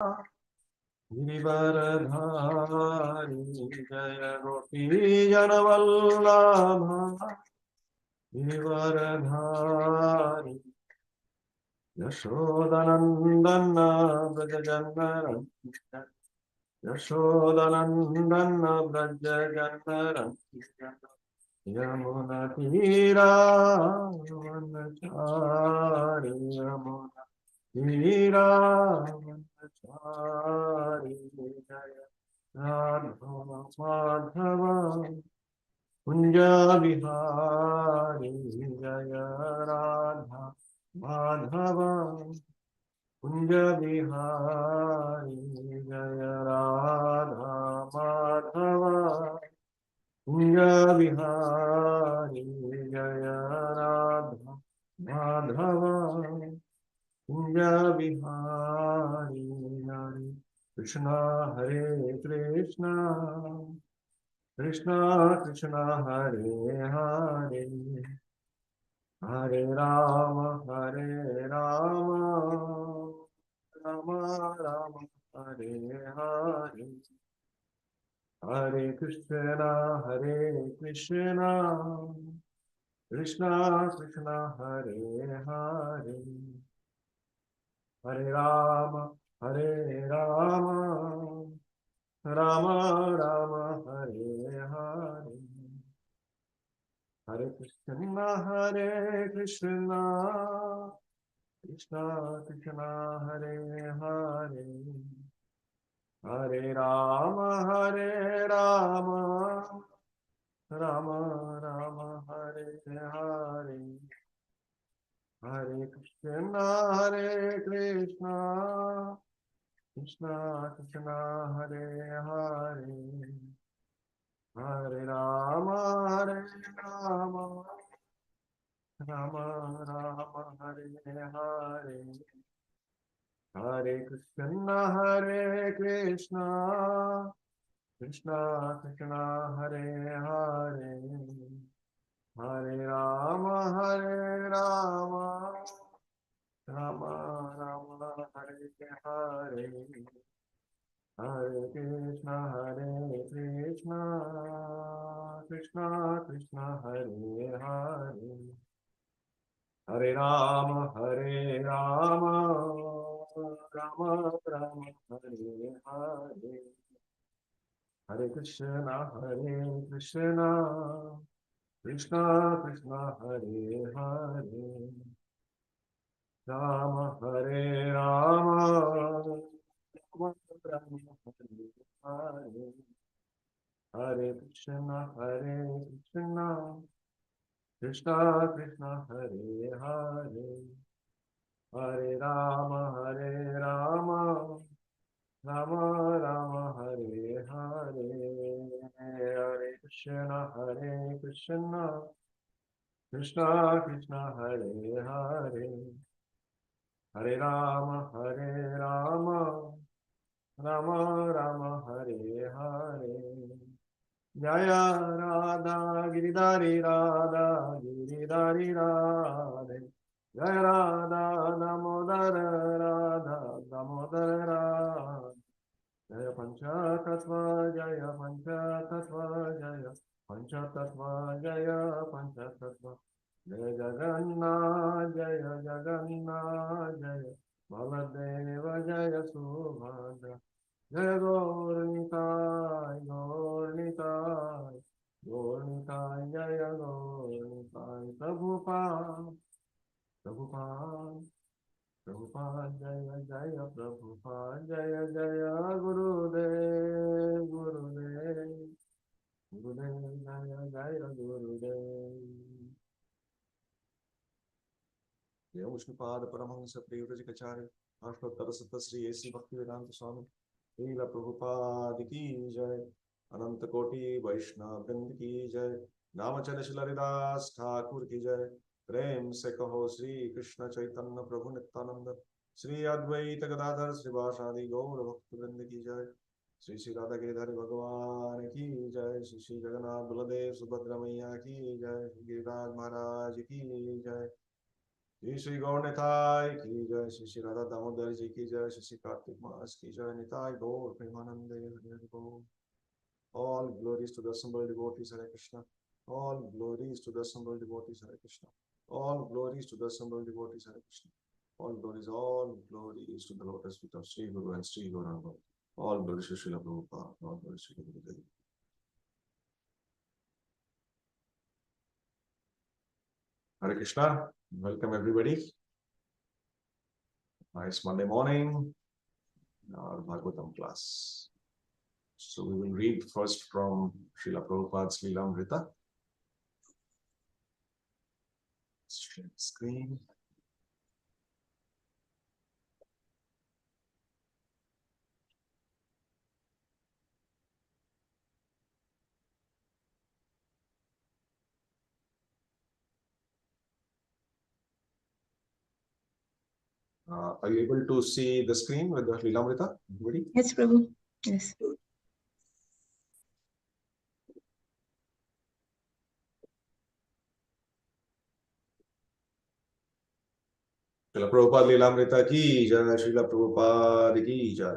गिरिवरधारी जय गोपी जनवल्लभा गिरिवरधारी यशोदनन्दन व्रजजनरञ्जन यशोदनन्दन व्रजजनरञ्जन यमुनतीरावनचारि यमुनतीरावनचारि जय राधा माधव कुंज विहारी जय राधा माधव कुंज विहारी जय राधा माधव कुंज विहारी जय राधा माधव कुंज विहारी हरे कृष्णा हरे कृष्णा कृष्णा कृष्णा हरे हरे हरे राम राम राम हरे हरे हरे कृष्णा कृष्णा कृष्णा हरे हरे हरे राम राम राम हरे हरे हरे कृष्णा कृष्णा कृष्णा हरे हरे हरे राम राम राम हरे हरे हरे कृष्णा कृष्णा कृष्णा हरे हरे हरे राम राम राम हरे हरे हरे कृष्णा कृष्णा कृष्णा हरे हरे हरे राम राम राम हरे हरे हरे कृष्णा कृष्णा कृष्णा हरे हरे हरे राम राम राम हरे हरे हरे कृष्णा कृष्णा कृष्णा हरे हरे राम राम हरे हरे हरे कृष्णा कृष्णा कृष्णा हरे हरे हरे राम राम राम हरे हरे हरे कृष्णा कृष्णा कृष्णा हरे हरे हरे राम राम राम हरे हरे जय गिरिधारी राधे जय राधा राधा दामोदर राधे जय पंचतत्व जय पंचतत्व जय जगन्नाथ जय बलदेव जय सुभद्रा जय गौरनिताय जय गौरनिताय प्रभुपाद प्रभुपाद जय प्रभुपाद जय गुरुदेव जय गुरुदेव जय विष्णुपाद परमहंस प्रियव्रजकचार्य अष्टोत्तर शत श्री ऐसी भक्ति वेदांत स्वामी श्रील प्रभुपाद की जय अनंत कोटि वैष्णव वृंद की जय नामचल शिलरिदास ठाकुर की जय प्रेम से कहो श्री कृष्ण चैतन्य प्रभु नित्यानंद श्री अद्वैत गदाधर श्रीवासादि गौर भक्त वृंद की जय श्री श्री राधा गिरिधर भगवान की जय श्री श्री जगन्नाथ बलदेव सुभद्रा मैया की जय गिरिराज महाराज की जय Shri Gaur Nitai ki jai, Shri Radha Damodar ji ki jai, Shri Kartik Maas ki jai, Nitai Gaur Premanande Hare Gaur. All glories to the assembled devotees, Hare Krishna. All glories to the assembled devotees, Hare Krishna. All glories to the assembled devotees, Hare Krishna. All glories to the lotus feet of Sri Guru and Sri Gauranga. All glories to Srila Prabhupada. All glories to Guru Dev. Hare Krishna. Welcome everybody. Nice Monday morning. Our Bhagavatam class. So we will read first from Srila Prabhupada's Leelamrita. Share screen. Are you able to see the screen with the Leelamrita? Everybody? Yes, Prabhu. Yes. Srila Prabhupada Leelamrita ki jai, Srila Prabhupada ki jai.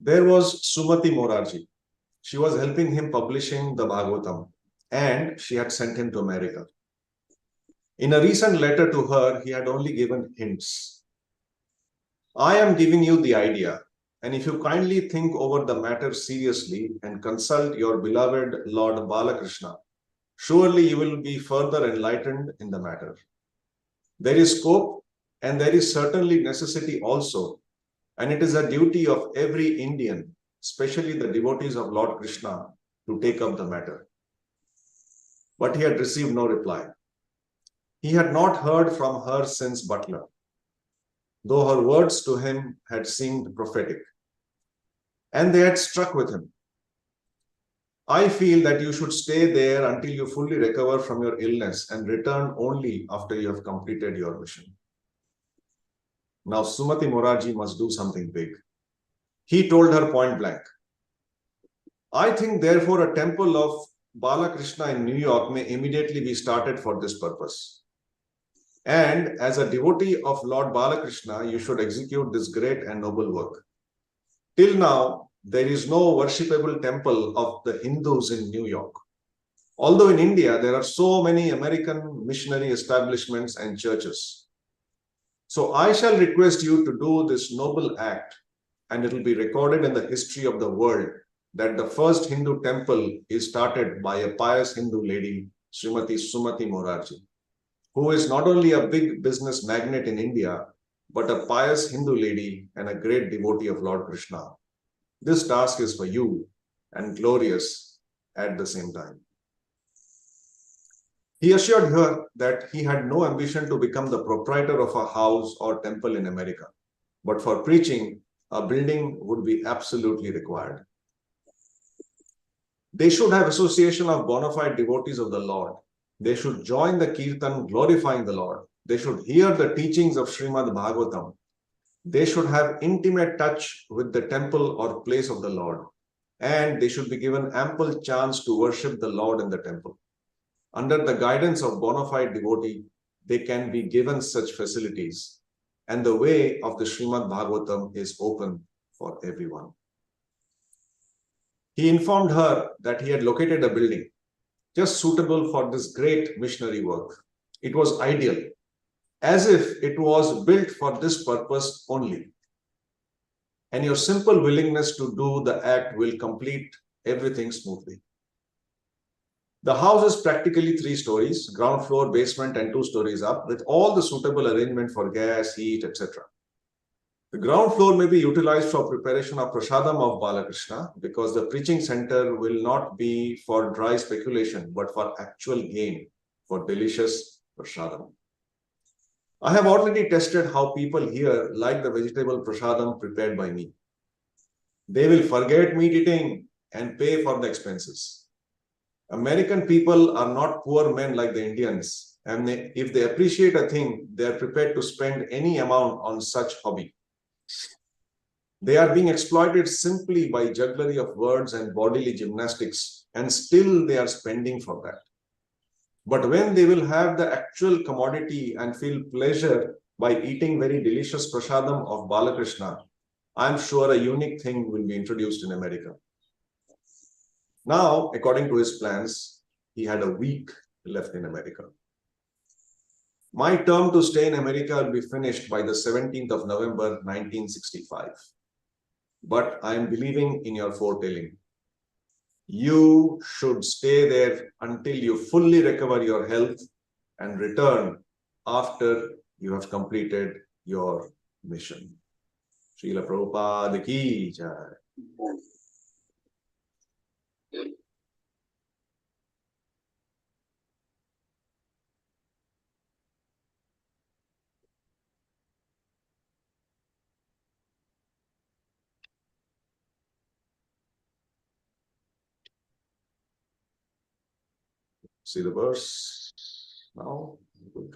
There was Sumati Morarji. She was helping him publishing the Bhagavatam and she had sent him to America. In a recent letter to her, he had only given hints. I am giving you the idea, and if you kindly think over the matter seriously and consult your beloved Lord Balakrishna, surely you will be further enlightened in the matter. There is scope and there is certainly necessity also, and it is a duty of every Indian, especially the devotees of Lord Krishna, to take up the matter. But he had received no reply. He had not heard from her since Butler, though her words to him had seemed prophetic, and they had struck with him. I feel that you should stay there until you fully recover from your illness and return only after you have completed your mission. Now, Sumati Morarji must do something big. He told her point blank, I think, therefore, a temple of Balakrishna in New York may immediately be started for this purpose. And as a devotee of Lord Balakrishna, you should execute this great and noble work. Till now, there is no worshipable temple of the Hindus in New York. Although in India, there are so many American missionary establishments and churches. So I shall request you to do this noble act, and it will be recorded in the history of the world that the first Hindu temple is started by a pious Hindu lady, Srimati Sumati Morarji, who is not only a big business magnate in India, but a pious Hindu lady and a great devotee of Lord Krishna. This task is for you and glorious at the same time. He assured her that he had no ambition to become the proprietor of a house or temple in America, but for preaching, a building would be absolutely required. They should have association of bona fide devotees of the Lord. They should join the Kirtan glorifying the Lord. They should hear the teachings of Srimad Bhagavatam. They should have intimate touch with the temple or place of the Lord. And they should be given ample chance to worship the Lord in the temple. Under the guidance of bona fide devotee, they can be given such facilities. And the way of the Srimad Bhagavatam is open for everyone. He informed her that he had located a building just suitable for this great missionary work. It was ideal, as if it was built for this purpose only. And your simple willingness to do the act will complete everything smoothly. The house is practically 3 stories, ground floor, basement, and 2 stories up, with all the suitable arrangement for gas, heat, etc. The ground floor may be utilized for preparation of prasadam of Balakrishna, because the preaching center will not be for dry speculation, but for actual gain, for delicious prasadam. I have already tested how people here like the vegetable prasadam prepared by me. They will forget meat eating and pay for the expenses. American people are not poor men like the Indians, and if they appreciate a thing, they are prepared to spend any amount on such hobby. They are being exploited simply by jugglery of words and bodily gymnastics, and still they are spending for that. But when they will have the actual commodity and feel pleasure by eating very delicious prasadam of Balakrishna, I'm sure a unique thing will be introduced in America. Now, according to his plans, he had a week left in America. My term to stay in America will be finished by the 17th of November, 1965. But I am believing in your foretelling. You should stay there until you fully recover your health and return after you have completed your mission. Srila Prabhupada ki jai. See the verse now? Good.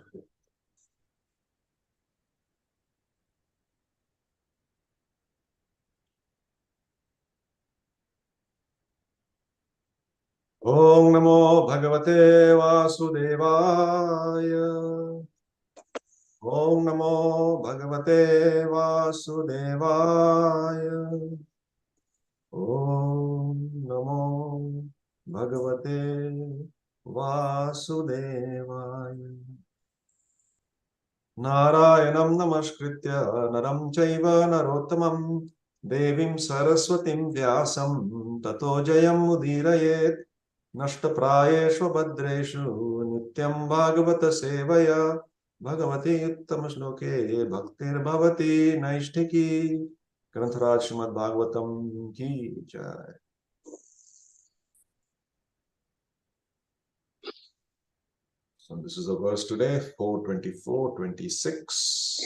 Om Namo Bhagavate Vasudevaya. Om Namo Bhagavate Vasudevaya. Om Namo Bhagavate Vasudevaya. Narayanam Namaskritya Naram Chaiva Narottamam Devim Saraswatim Vyasam Tato Jayam Udirayet Nashtaprayeshu Bhadreshu Nityam Bhagavata Sevaya Bhagavati Uttama Shloke Bhaktir Bhavati Naishtiki Grantaraj Srimad Bhagavatam Ki Jai. So this is the verse today, 4:24-26.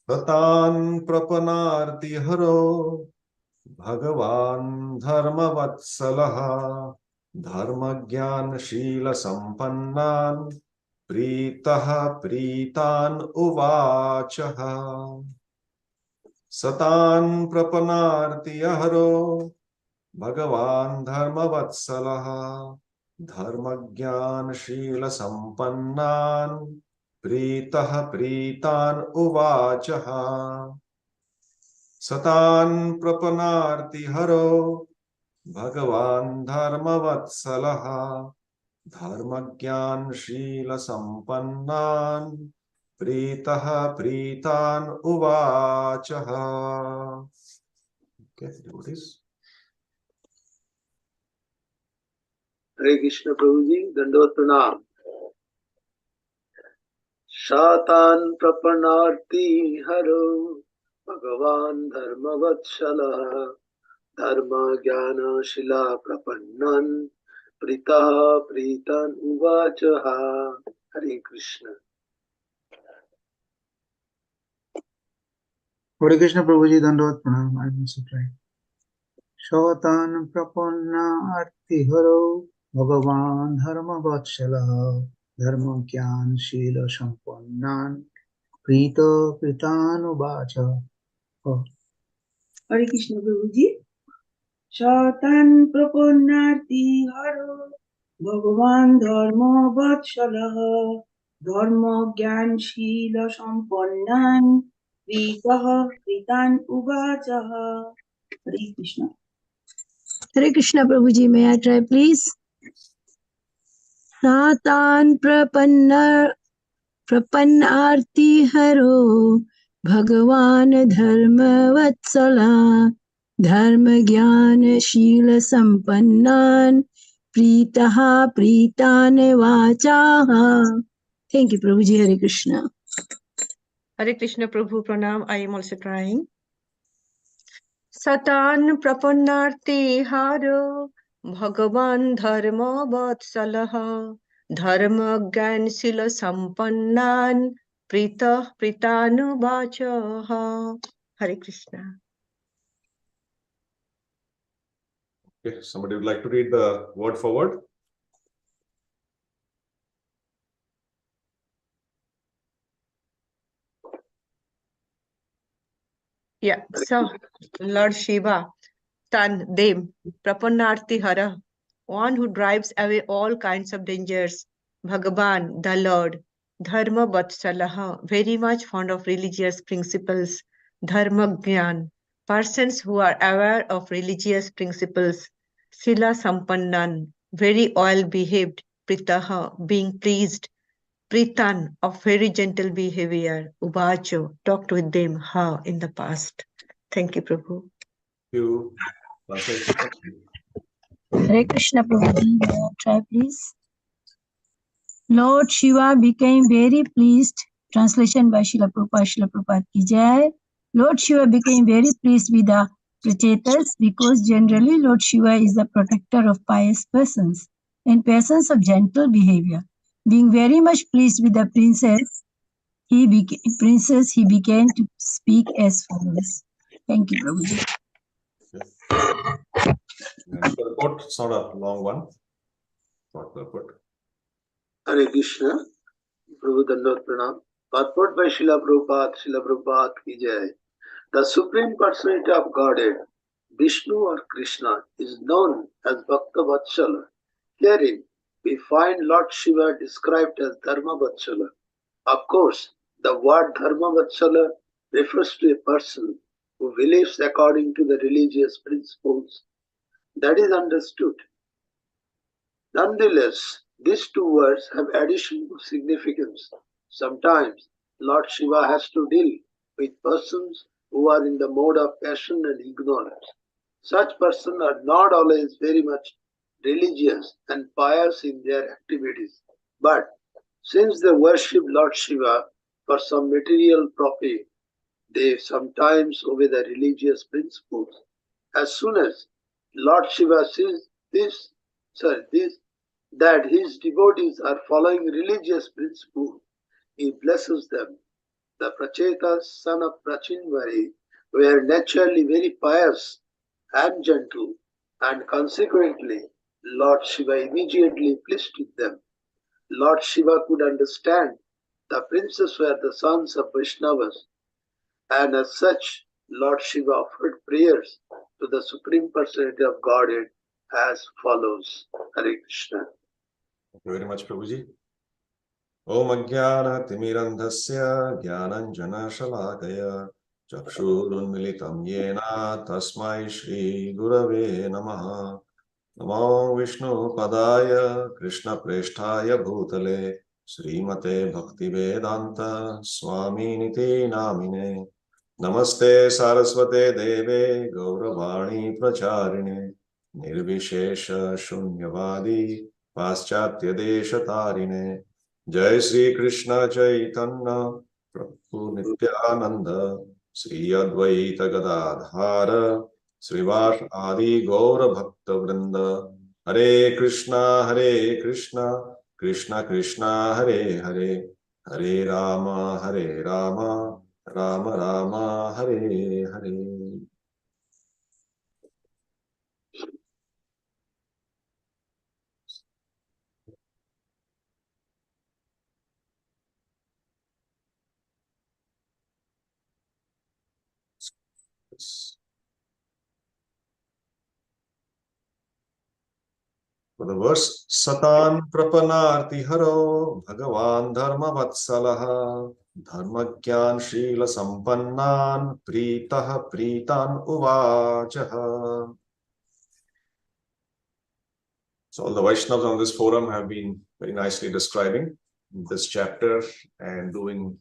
Tatan prapanarti haro Bhagavan dharmavatsalah dharmagyan shila sampannan Pritaha pritan uvachaha Satan prapanarti haro Bhagavan dharmavatsalah dharmagyan shila sampannan Pritaha pritan uvachaha Satan prapanarti haro Bhagavan dharmavatsalah dharmagyan shila sampannan Pritaha pritan uvachaha. Okay, devotees. Hare Krishna Prabhuji, Dandavat Pranam. Shatan prapanarti haro Bhagavan dharmavatsala dharma jnana shila prapannan pritaha pritan uvachaha. Hare Krishna. Hare Krishna Prabhuji, Dandavat Pranam. I am also trying. Shatan prapanna arti haro Bhagavan dharma vatsala dharma gyan shila sampannan prita pritanu vacha. Hare Krishna Prabhuji. Shatan prapanarti haro Bhagavan dharma vatsalaha dharma gyan shila sampannan pritaha pritan uvachaha. Hare Krishna. Hare Krishna Prabhuji, may I try please? Satan prapannarti haro Bhagavan dharma vatsala dharma jnana shila sampannan pritaha pritane vachaha. Thank you Prabhuji. Hare Krishna. Hare Krishna Prabhu Pranam. I am also trying. Satan prapannarti haro Bhagavan dharma vatsalah dharma gyan sila sampannan pritanu vachaha. Hare Krishna. Okay, somebody would like to read the word for word? Yeah, so Lord Shiva stun them. Prapanarti Hara, one who drives away all kinds of dangers. Bhagavan, the Lord. Dharma Vatsalaha, very much fond of religious principles. Dharma Gyan, persons who are aware of religious principles. Sila Sampannan, very well behaved. Pritaha, being pleased. Pritan, of very gentle behavior. Ubacho, talked with them, ha, in the past. Thank you, Prabhu. You translation. Hare Krishna Prabhuji, may I try please? Lord Shiva became very pleased. Translation by Srila Prabhupada ki jai. Lord Shiva became very pleased with the Prachetas because generally Lord Shiva is the protector of pious persons and persons of gentle behavior. Being very much pleased with the princess, he began to speak as follows. Thank you, Prabhuji. And purport, it's not a long one. Short purport. Hare Krishna, Prabhu Dandot Pranam. Purport by Srila Prabhupada ki jai. The Supreme Personality of Godhead, Vishnu or Krishna, is known as Bhakta Vatsala. Herein, we find Lord Shiva described as Dharma Vatsala. Of course, the word Dharma Vatsala refers to a person who believes according to the religious principles. That is understood. Nonetheless, these two words have additional significance. Sometimes Lord Shiva has to deal with persons who are in the mode of passion and ignorance. Such persons are not always very much religious and pious in their activities, but since they worship Lord Shiva for some material profit, they sometimes obey the religious principles. As soon as Lord Shiva sees that his devotees are following religious principles, he blesses them. The Prachetas, son of Prachinvari, were naturally very pious and gentle, and consequently, Lord Shiva immediately pleased with them. Lord Shiva could understand the princes were the sons of Vaishnavas, and as such, Lord Shiva offered prayers to the Supreme Personality of Godhead as follows. Hare Krishna. Thank you very much, Prabhuji. Om Ajnana Timirandhasya Jnananjana Shalakaya Chakshurunmilitam Yena Tasmai Shri Gurave Namaha Namo Vishnu Padaya Krishna Presthaya Bhutale Srimate Bhaktivedanta Swami Niti Namine Namaste Saraswate Deve Gauravani Pracharine Nirvishesha Shunyavadi Paschatya Desha Tarine Jai Sri Krishna Chaitanya Prabhu Nityananda Sri Advaita Gadadhara Srivas Adi Gaura Bhakta Vrinda Hare Krishna Krishna Krishna Hare Hare Hare Rama Rama Rama Hare Hare. For the verse, Satan Prapanarti Haro Bhagavan Dharma Vatsalaha Dharmagyan Shila Sampannan Pritaha Pritan Uvachaha. So all the Vaishnavas on this forum have been very nicely describing this chapter and doing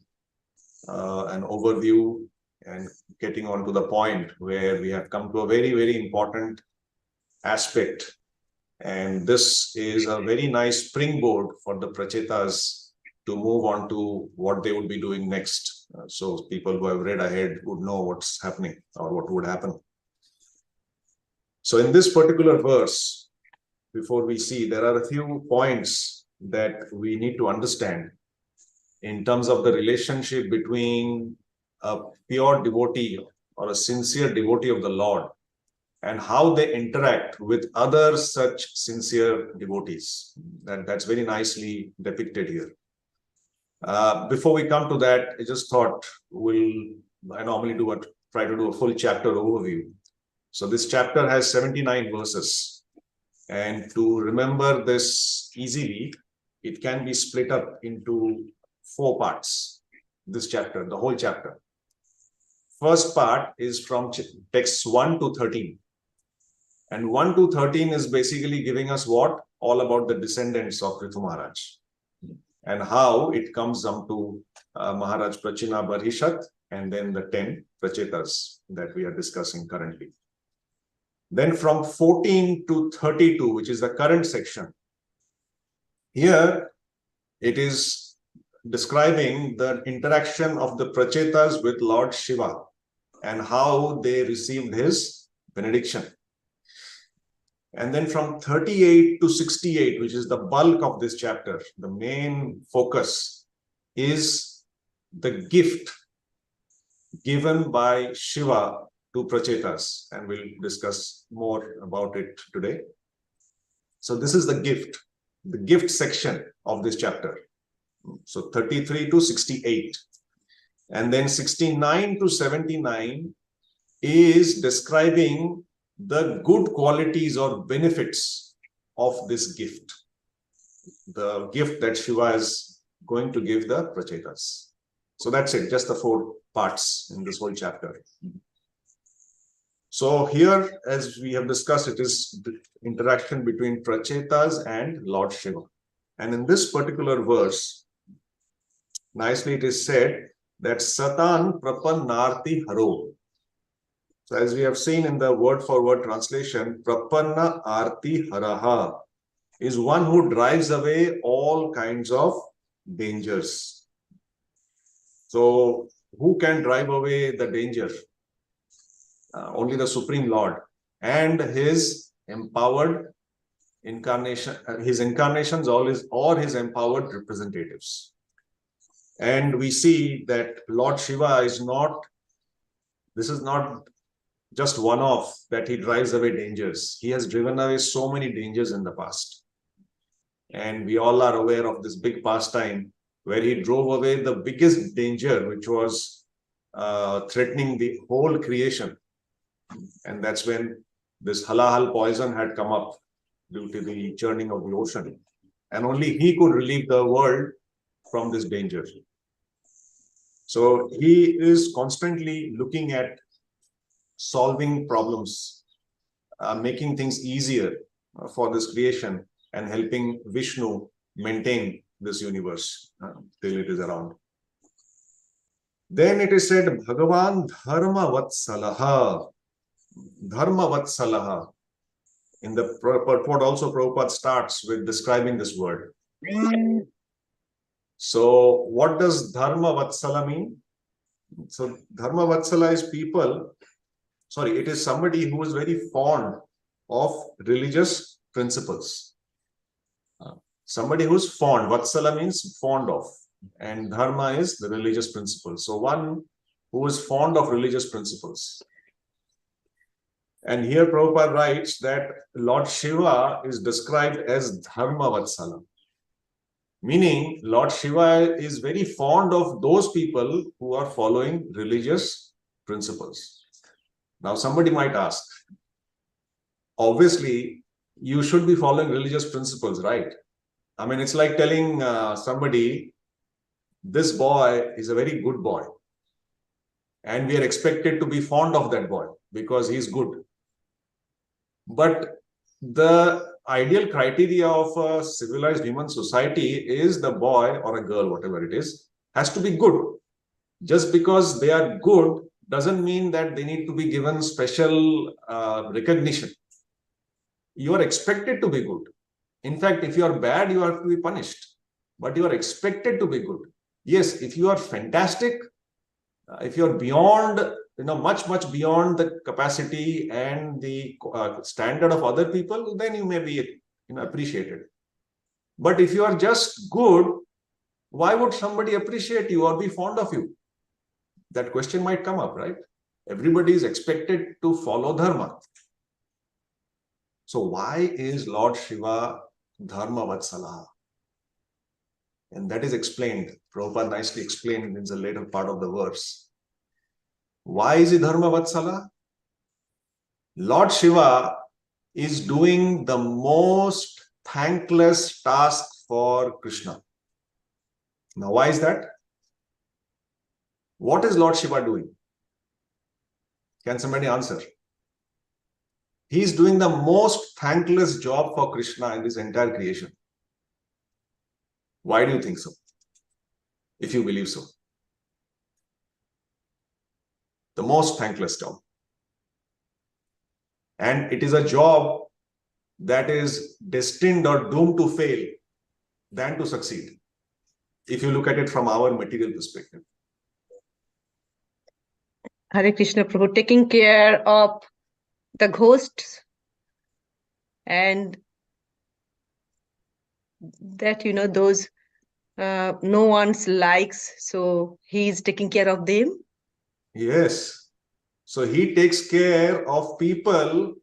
an overview and getting on to the point where we have come to a very, very important aspect. And this is a very nice springboard for the Prachetas to move on to what they would be doing next. So people who have read ahead would know what's happening or what would happen. So in this particular verse, before we see, there are a few points that we need to understand in terms of the relationship between a pure devotee or a sincere devotee of the Lord and how they interact with other such sincere devotees. That's very nicely depicted here. Before we come to that, I just thought I normally try to do a full chapter overview. So this chapter has 79 verses. And to remember this easily, it can be split up into 4 parts. This chapter, the whole chapter. First part is from texts 1 to 13. And 1 to 13 is basically giving us what? All about the descendants of Prithu Maharaj. And how it comes down to Maharaj Prachina Barhishat and then the 10 Prachetas that we are discussing currently. Then from 14 to 32, which is the current section, here it is describing the interaction of the Prachetas with Lord Shiva and how they received his benediction. And then from 38 to 68, which is the bulk of this chapter, the main focus is the gift given by Shiva to Prachetas, and we'll discuss more about it today. So this is the gift section of this chapter. So 33 to 68. And then 69 to 79 is describing the good qualities or benefits of this gift. The gift that Shiva is going to give the Prachetas. So that's it, just the 4 parts in this whole chapter. So here, as we have discussed, it is the interaction between Prachetas and Lord Shiva. And in this particular verse, nicely it is said that Satan Prapannarti Haro. So as we have seen in the word-for-word translation, Prapanna Arti Haraha is one who drives away all kinds of dangers. So who can drive away the danger? Only the Supreme Lord and his empowered incarnation, his incarnations, or his empowered representatives. And we see that Lord Shiva is not, this is not just one-off that he drives away dangers. He has driven away so many dangers in the past. And we all are aware of this big pastime where he drove away the biggest danger, which was threatening the whole creation. And that's when this halahal poison had come up due to the churning of the ocean. And only he could relieve the world from this danger. So he is constantly looking at solving problems, making things easier for this creation and helping Vishnu maintain this universe till it is around. Then it is said, Bhagavan Dharma Vatsalaha. Dharma Vatsalaha. In the purport also, Prabhupada starts with describing this word. So what does Dharma Vatsala mean? So Dharma Vatsala is it is somebody who is very fond of religious principles. Somebody who's fond, Vatsala means fond of, and Dharma is the religious principles. So one who is fond of religious principles. And here Prabhupada writes that Lord Shiva is described as Dharma Vatsala. Meaning, Lord Shiva is very fond of those people who are following religious principles. Now, somebody might ask, obviously, you should be following religious principles, right? I mean, it's like telling somebody, this boy is a very good boy. And we are expected to be fond of that boy because he's good. But the ideal criteria of a civilized human society is the boy or a girl, whatever it is, has to be good. Just because they are good doesn't mean that they need to be given special recognition. You are expected to be good. In fact, if you are bad, you have to be punished. But you are expected to be good. Yes, if you are fantastic, if you are beyond, much beyond the capacity and the standard of other people, then you may be appreciated. But if you are just good, why would somebody appreciate you or be fond of you? That question might come up, right? Everybody is expected to follow dharma. So why is Lord Shiva Dharma Vatsala? And that is explained. Prabhupada nicely explained in the later part of the verse. Why is he Dharma Vatsala? Lord Shiva is doing the most thankless task for Krishna. Now, why is that? What is Lord Shiva doing? Can somebody answer? He is doing the most thankless job for Krishna in this entire creation. Why do you think so? If you believe so. The most thankless job. And it is a job that is destined or doomed to fail than to succeed, if you look at it from our material perspective. Hare Krishna Prabhu, taking care of the ghosts and that, those no one's likes, so he's taking care of them. Yes. So he takes care of people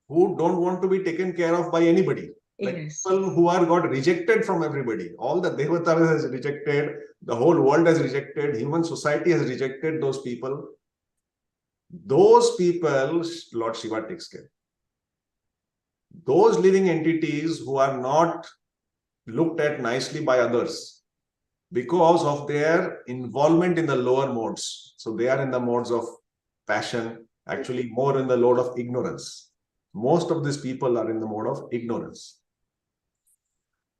who don't want to be taken care of by anybody. Like Yes. people who are got rejected from everybody. All the Devatas has rejected, the whole world has rejected, human society has rejected those people. Those people, Lord Shiva takes care. Those living entities who are not looked at nicely by others because of their involvement in the lower modes. So they are in the modes of passion, actually more in the mode of ignorance. Most of these people are in the mode of ignorance.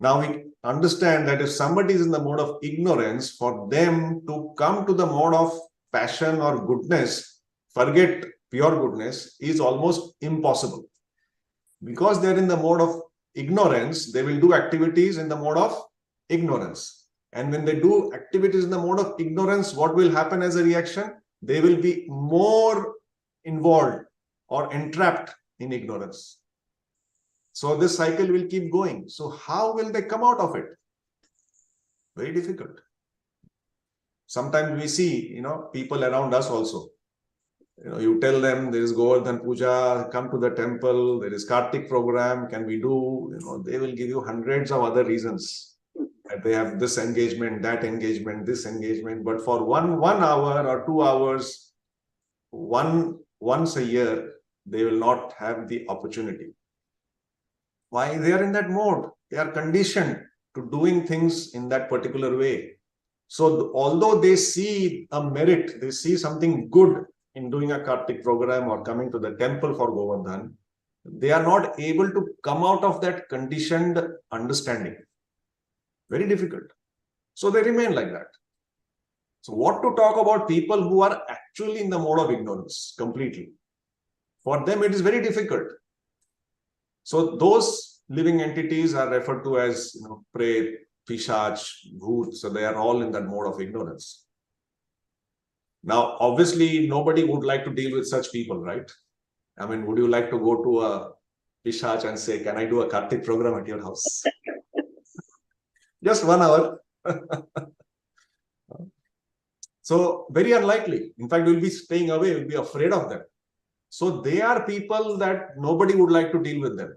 Now we understand that if somebody is in the mode of ignorance, for them to come to the mode of passion or goodness, forget pure goodness, is almost impossible. Because they're in the mode of ignorance, they will do activities in the mode of ignorance. And when they do activities in the mode of ignorance, what will happen as a reaction? They will be more involved or entrapped in ignorance. So this cycle will keep going. So how will they come out of it? Very difficult. Sometimes we see, people around us also. You tell them there is Govardhan Puja, come to the temple, there is Kartik program, can we do? They will give you hundreds of other reasons. That they have this engagement, that engagement, this engagement. But for one hour or 2 hours, once a year, they will not have the opportunity. Why? They are in that mode. They are conditioned to doing things in that particular way. So although they see a merit, they see something good in doing a Kartik program or coming to the temple for Govardhan, they are not able to come out of that conditioned understanding. Very difficult. So they remain like that. So what to talk about people who are actually in the mode of ignorance completely? For them, it is very difficult. So those living entities are referred to as, Pret, Pishach, Bhoot. So they are all in that mode of ignorance. Now, obviously, nobody would like to deal with such people, right? I mean, would you like to go to a Pishach and say, can I do a Kartik program at your house? Just 1 hour. So very unlikely. In fact, we'll be staying away, we'll be afraid of them. So they are people that nobody would like to deal with them.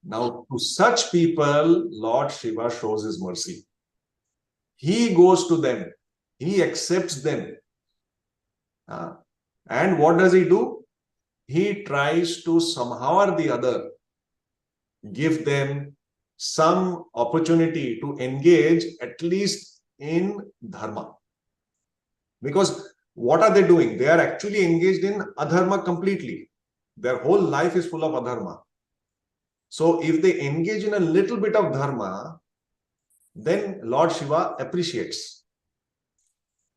Now, to such people, Lord Shiva shows his mercy. He goes to them. He accepts them. And what does he do? He tries to somehow or the other give them some opportunity to engage at least in dharma. Because what are they doing? They are actually engaged in adharma completely. Their whole life is full of adharma. So if they engage in a little bit of dharma, then Lord Shiva appreciates.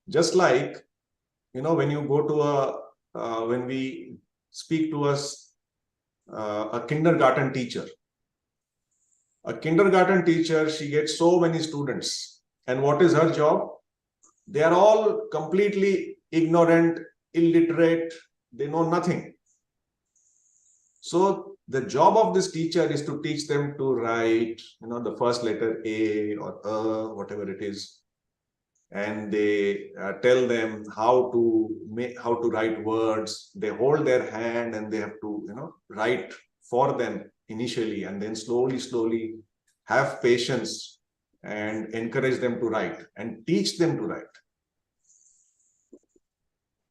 Just like, when you go to when we speak to a kindergarten teacher. A kindergarten teacher, she gets so many students. And what is her job? They are all completely ignorant, illiterate. They know nothing. So the job of this teacher is to teach them to write, the first letter A or whatever it is. And they tell them how to write words. They hold their hand and they have to, write for them initially, and then slowly have patience and encourage them to write and teach them to write.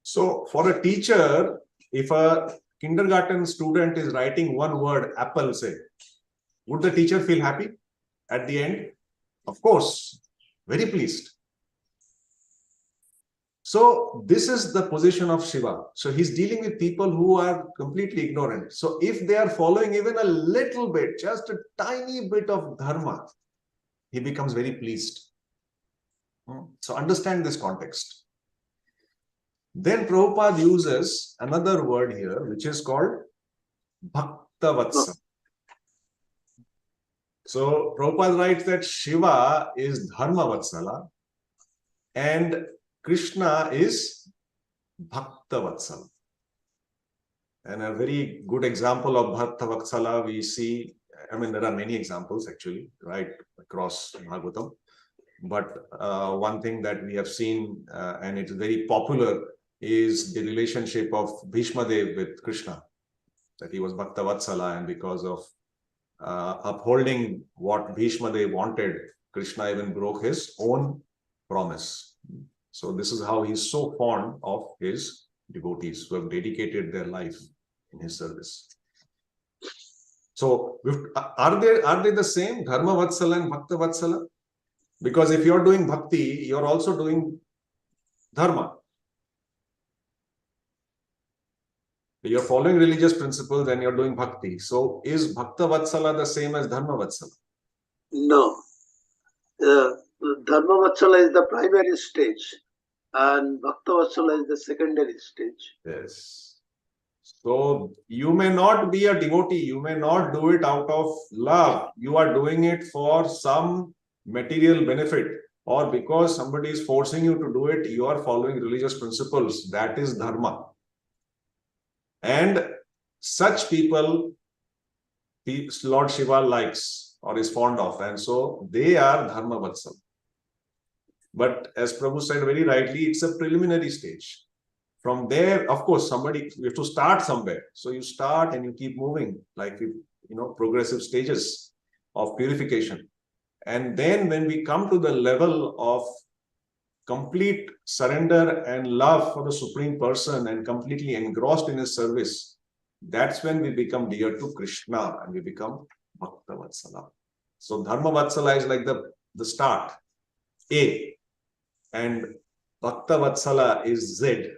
So for a teacher, if a kindergarten student is writing one word, apple, say, would the teacher feel happy at the end? Of course, very pleased. So this is the position of Shiva. So he's dealing with people who are completely ignorant. So if they are following even a little bit, just a tiny bit of dharma, he becomes very pleased. So understand this context. Then Prabhupada uses another word here, which is called Bhaktavatsala. So Prabhupada writes that Shiva is Dharmavatsala and Krishna is Bhaktavatsala. And a very good example of Bhaktavatsala we see, I mean, there are many examples actually, right, across Bhagavatam. But one thing that we have seen, and it's very popular, is the relationship of Bhishma Dev with Krishna. That he was Bhaktavatsala, and because of upholding what Bhishma Dev wanted, Krishna even broke his own promise. So this is how he's so fond of his devotees who have dedicated their life in his service. So are they the same, Dharma Vatsala and Bhakta Vatsala? Because if you're doing bhakti, you're also doing dharma. You're following religious principles and you're doing bhakti. So is Bhakta Vatsala the same as Dharma Vatsala? No. Dharma Vatsala is the primary stage and Bhakta Vatsala is the secondary stage. Yes. So you may not be a devotee. You may not do it out of love. You are doing it for some material benefit, or because somebody is forcing you to do it, you are following religious principles. That is dharma. And such people Lord Shiva likes or is fond of, and so they are Dharma Vatsal. But as Prabhu said very rightly, it's a preliminary stage. From there, of course, you have to start somewhere. So you start and you keep moving, like progressive stages of purification. And then when we come to the level of complete surrender and love for the Supreme Person and completely engrossed in his service, that's when we become dear to Krishna and we become Bhakta Vatsala. So Dharma Vatsala is like the start, A, and Bhakta Vatsala is Z,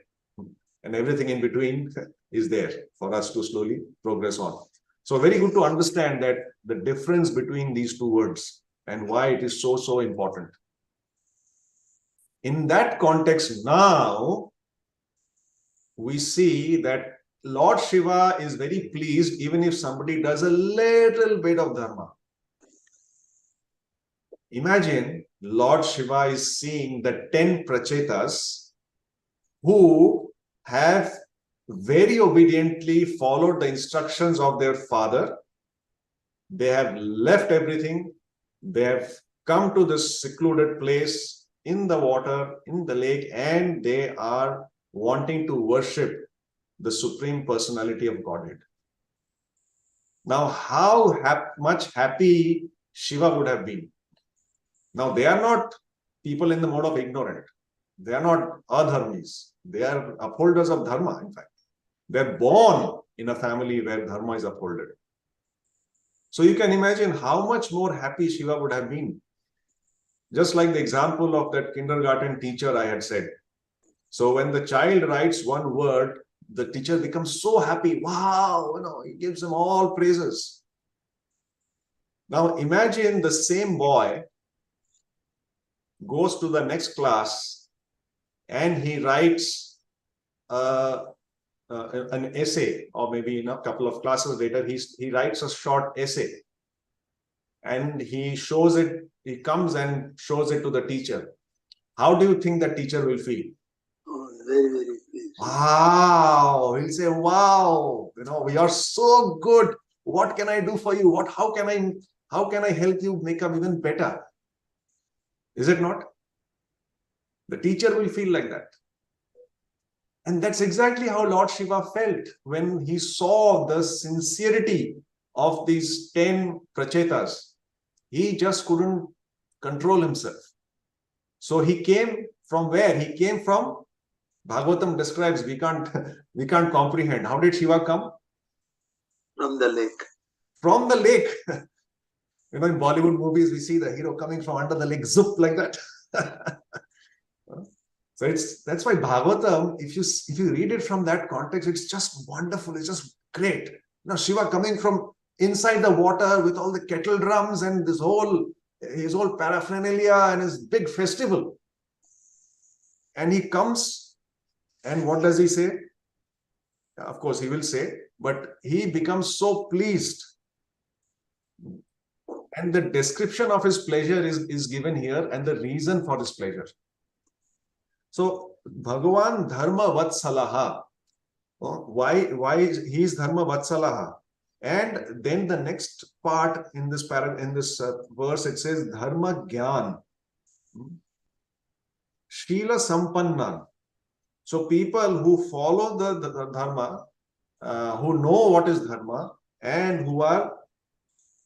and everything in between is there for us to slowly progress on. So very good to understand that the difference between these two words and why it is so important. In that context, now we see that Lord Shiva is very pleased even if somebody does a little bit of dharma. Imagine Lord Shiva is seeing the 10 prachetas who have very obediently followed the instructions of their father. They have left everything. They have come to this secluded place in the water, in the lake, and they are wanting to worship the Supreme Personality of Godhead. Now, how much happy Shiva would have been. Now, they are not people in the mode of ignorant. They are not adharmis. They are upholders of dharma, in fact. They are born in a family where dharma is upholded. So you can imagine how much more happy Shiva would have been. Just like the example of that kindergarten teacher I had said. So when the child writes one word, the teacher becomes so happy. Wow, he gives them all praises. Now imagine the same boy goes to the next class and he writes an essay, or maybe a couple of classes later, he writes a short essay and he shows it, he comes and shows it to the teacher. How do you think that teacher will feel? Oh, very, very pleased. Wow, he'll say, wow, we are so good. What can I do for you? How can I help you become even better? Is it not? The teacher will feel like that. And that's exactly how Lord Shiva felt when he saw the sincerity of these 10 prachetas. He just couldn't control himself. So he came from where? He came from, Bhagavatam describes, we can't comprehend. How did Shiva come? From the lake. From the lake. You know, in Bollywood movies, we see the hero coming from under the lake, zoop, like that. So that's why Bhagavatam, if you read it from that context, it's just wonderful. It's just great. Now Shiva coming from inside the water with all the kettle drums and his whole paraphernalia and his big festival. And he comes, and what does he say? Of course, he will say, but he becomes so pleased. And the description of his pleasure is given here, and the reason for his pleasure. So, Bhagavan Dharma Vatsalaha. Why he is Dharma Vatsalaha? And then the next part in this verse, it says Dharma Gyan. Shila Sampannan. So people who follow the Dharma, who know what is Dharma, and who are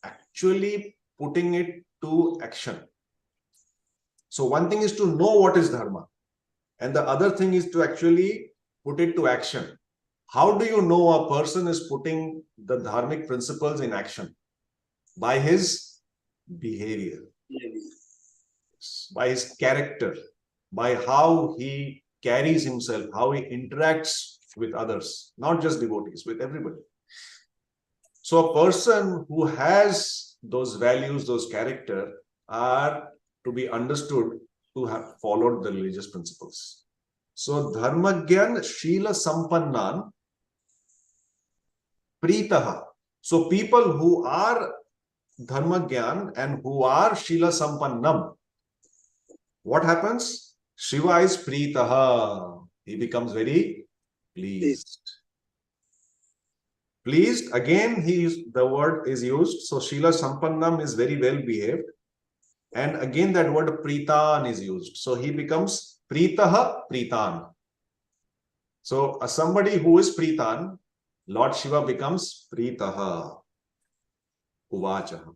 actually putting it to action. So one thing is to know what is Dharma, and the other thing is to actually put it to action. How do you know a person is putting the dharmic principles in action? By his behavior, by his character, by how he carries himself, how he interacts with others, not just devotees, with everybody. So a person who has those values, those character, are to be understood to have followed the religious principles. So Dharmagyan Shila Sampannan Pritaha. So people who are Dharmagyan and who are Shila Sampannam, what happens? Shiva is Pritaha. He becomes very pleased. Pleased, again, the word is used. So Shila Sampannam is very well behaved. And again, that word Pritan is used. So he becomes Pritaha Pritan. So somebody who is Pritan, Lord Shiva becomes Pritaha Uvachaha.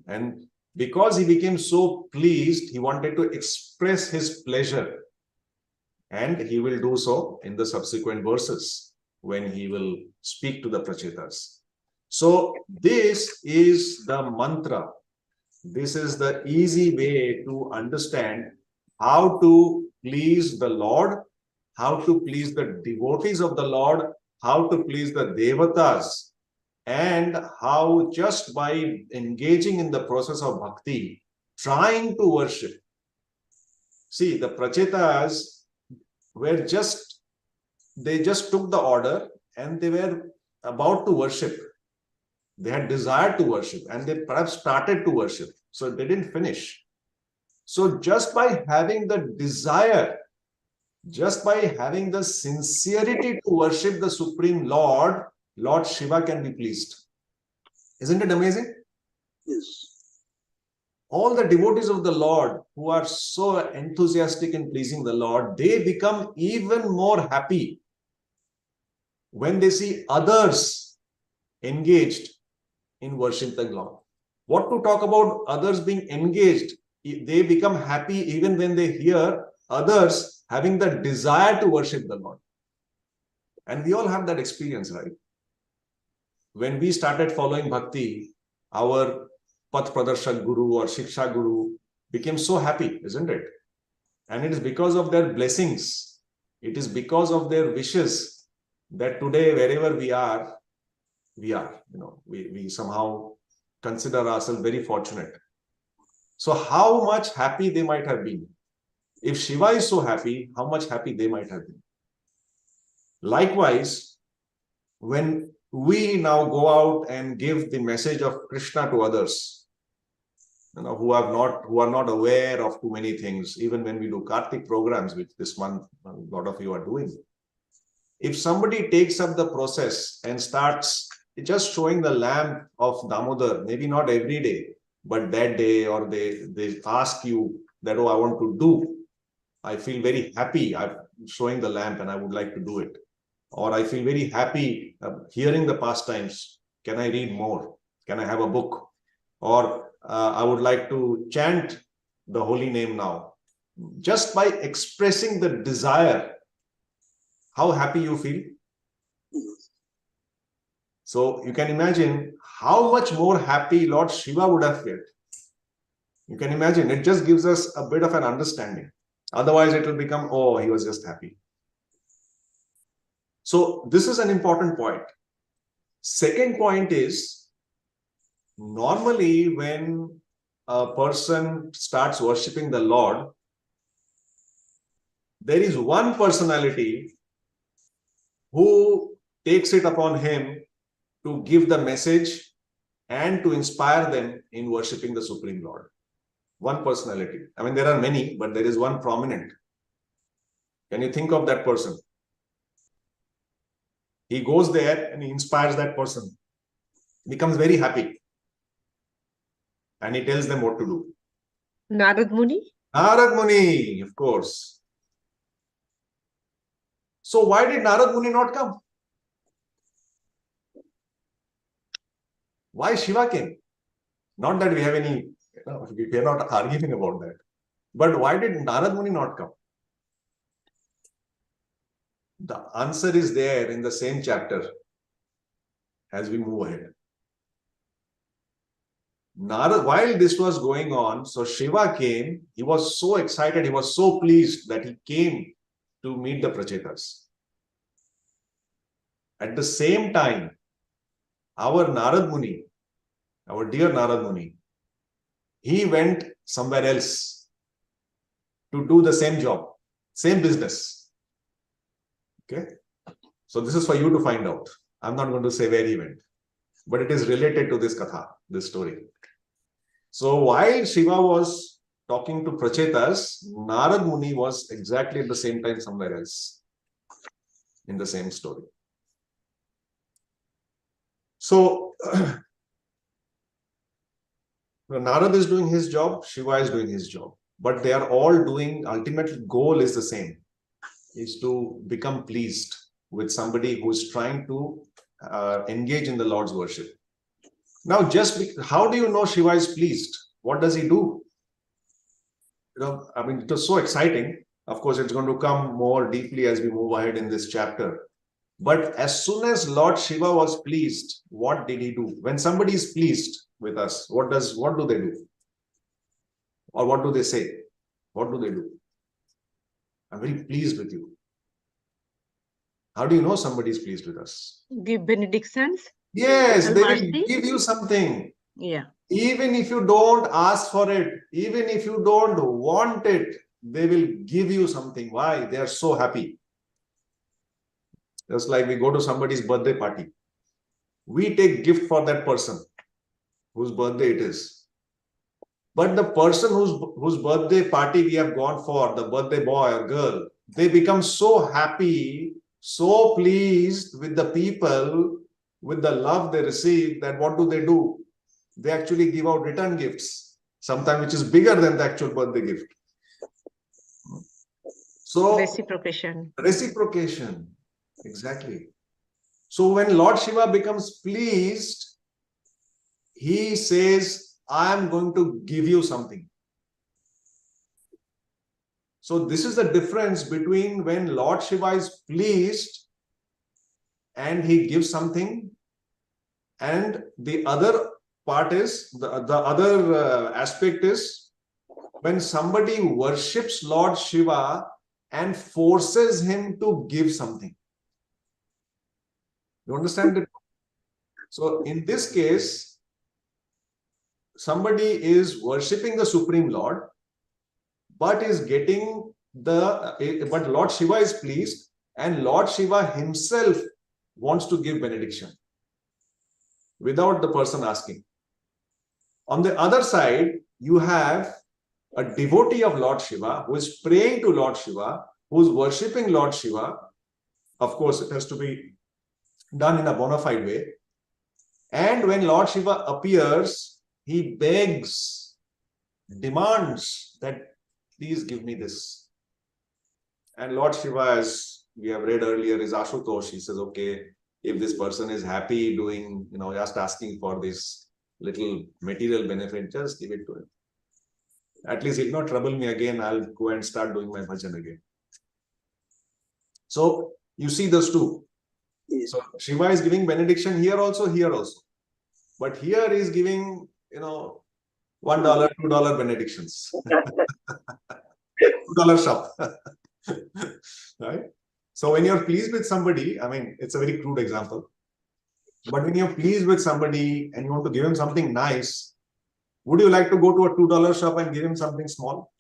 And because he became so pleased, he wanted to express his pleasure. And he will do so in the subsequent verses when he will speak to the Prachetas. So this is the mantra. This is the easy way to understand how to please the Lord, how to please the devotees of the Lord, how to please the Devatas, and how just by engaging in the process of bhakti, trying to worship. See, the Prachetas were they just took the order and they were about to worship. They had desired to worship and they perhaps started to worship. So they didn't finish. So just by having the desire, just by having the sincerity to worship the Supreme Lord, Lord Shiva can be pleased. Isn't it amazing? Yes. All the devotees of the Lord who are so enthusiastic in pleasing the Lord, they become even more happy when they see others engaged in worshiping the Lord. What to talk about others being engaged? They become happy even when they hear others having the desire to worship the Lord. And we all have that experience, right? When we started following bhakti, our Path Pradarshak Guru or Shiksha Guru became so happy, isn't it? And it is because of their blessings, it is because of their wishes that today, wherever we are, we somehow consider ourselves very fortunate. So how much happy they might have been. If Shiva is so happy, how much happy they might have been. Likewise, when we now go out and give the message of Krishna to others, who are not aware of too many things, even when we do Kartik programs, which this month a lot of you are doing. If somebody takes up the process and starts just showing the lamp of Damodar, maybe not every day, but that day, or they ask you that, oh, I want to do, I feel very happy I'm showing the lamp and I would like to do it. Or I feel very happy hearing the pastimes. Can I read more? Can I have a book? Or I would like to chant the holy name now. Just by expressing the desire, how happy you feel? So you can imagine how much more happy Lord Shiva would have felt. You can imagine, it just gives us a bit of an understanding. Otherwise, it will become, oh, he was just happy. So this is an important point. Second point is, normally when a person starts worshipping the Lord, there is one personality who takes it upon him to give the message and to inspire them in worshipping the Supreme Lord. One personality. I mean, there are many, but there is one prominent. Can you think of that person? He goes there and he inspires that person, becomes very happy, and he tells them what to do. Narad Muni? Narad Muni, of course. So why did Narad Muni not come? Why Shiva came? Not that we have any, we are not arguing about that. But why did Narad Muni not come? The answer is there in the same chapter as we move ahead. Narad, while this was going on, so Shiva came, he was so excited, he was so pleased that he came to meet the Prachetas. At the same time, our Narad Muni, our dear Narad Muni, he went somewhere else to do the same job, same business. Okay? So this is for you to find out. I'm not going to say where he went, but it is related to this katha, this story. So while Shiva was talking to Prachetas, Narad Muni was exactly at the same time somewhere else in the same story. So Narad is doing his job, Shiva is doing his job, but they are all doing, ultimate goal is the same, is to become pleased with somebody who is trying to engage in the Lord's worship. Now, how do you know Shiva is pleased? What does he do? I mean, it was so exciting. Of course, it's going to come more deeply as we move ahead in this chapter. But as soon as Lord Shiva was pleased, what did he do? When somebody is pleased with us, what do they do? Or what do they say? What do they do? I'm very pleased with you. How do you know somebody is pleased with us? Give benedictions? Yes, they will Mercy? give you something. Yeah. Even if you don't ask for it, even if you don't want it, they will give you something. Why? They are so happy. Just like we go to somebody's birthday party. We take gift for that person whose birthday it is. But the person whose birthday party we have gone for, the birthday boy or girl, they become so happy, so pleased with the people, with the love they receive, that what do? They actually give out return gifts, sometimes which is bigger than the actual birthday gift. So Reciprocation. Reciprocation. Exactly. So when Lord Shiva becomes pleased, he says, I am going to give you something. So this is the difference between when Lord Shiva is pleased and he gives something, and the other part is, the other aspect is when somebody worships Lord Shiva and forces him to give something. You understand it? So in this case, somebody is worshipping the Supreme Lord, but is getting but Lord Shiva is pleased, and Lord Shiva himself wants to give benediction without the person asking. On the other side, you have a devotee of Lord Shiva who is praying to Lord Shiva, who is worshipping Lord Shiva. Of course, it has to be done in a bona fide way. And when Lord Shiva appears, he begs, demands that please give me this. And Lord Shiva, as we have read earlier, is Ashutosh. He says, okay, if this person is happy doing, just asking for this little material benefit, just give it to him. At least he'll not trouble me again. I'll go and start doing my bhajan again. So you see those two. Yes. So Shiva is giving benediction here also. But here he is giving, $1, $2 benedictions. $2 shop. Right? So when you're pleased with somebody, I mean, it's a very crude example. But when you're pleased with somebody and you want to give him something nice, would you like to go to a $2 shop and give him something small?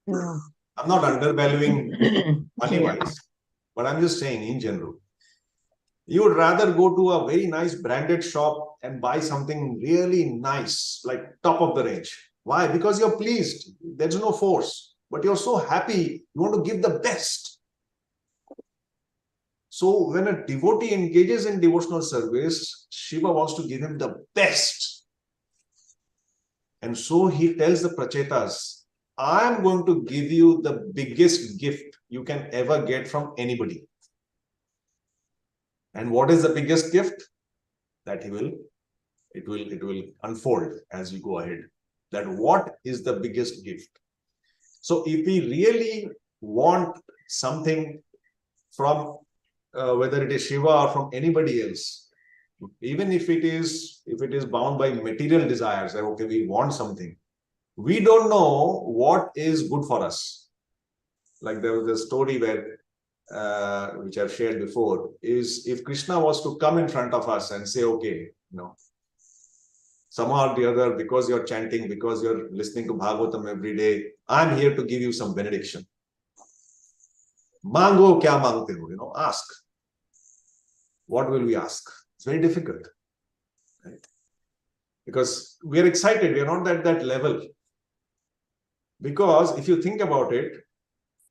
No. I'm not undervaluing money-wise, Yeah. but I'm just saying in general. You would rather go to a very nice branded shop and buy something really nice, like top of the range. Why? Because you're pleased. There's no force, but you're so happy. You want to give the best. So when a devotee engages in devotional service, Shiva wants to give him the best. And so he tells the Prachetas, I am going to give you the biggest gift you can ever get from anybody. And what is the biggest gift? That it will unfold as we go ahead. That what is the biggest gift? So if we really want something from whether it is Shiva or from anybody else, even if it is bound by material desires, that okay, we want something, we don't know what is good for us. Like there was a story where which I've shared before, is if Krishna was to come in front of us and say, okay, somehow or the other, because you're chanting, because you're listening to Bhagavatam every day, I'm here to give you some benediction. Mango kya mangte ho? Ask. What will we ask? It's very difficult, right? Because we are excited. We are not at that level. Because if you think about it,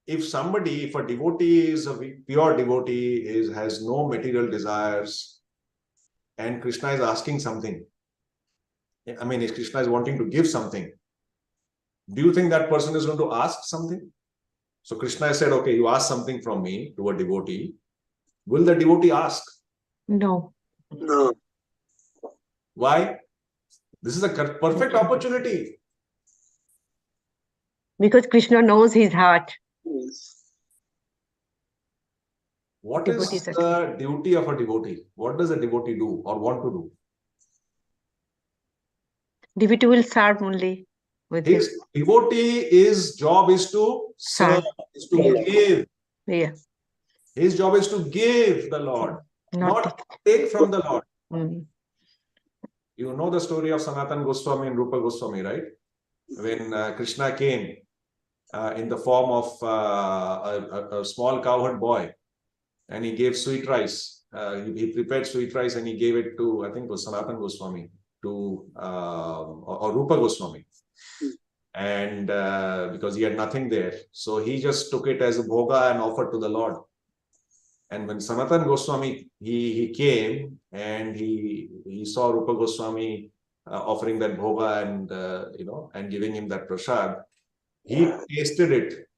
if a devotee is a pure devotee, has no material desires, and Krishna is asking something, I mean, if Krishna is wanting to give something, do you think that person is going to ask something? So Krishna said, okay, you ask something from me to a devotee. Will the devotee ask? No. No. Why? This is a perfect opportunity. Because Krishna knows his heart. Yes. What is the duty of a devotee? What does a devotee do or want to do? Devotee will serve only with him. His devotee's job is to serve, is to give. Yeah. His job is to give the Lord, not take from the Lord. You know the story of Sanatan Goswami and Rupa Goswami, right? When Krishna came in the form of a small cowherd boy, and he gave sweet rice. He prepared sweet rice and he gave it to, I think it was Sanatan Goswami, or Rupa Goswami. And because he had nothing there. So he just took it as a bhoga and offered to the Lord. And when Sanatan Goswami, he came and he saw Rupa Goswami offering that bhoga and, and giving him that prasad, he tasted it.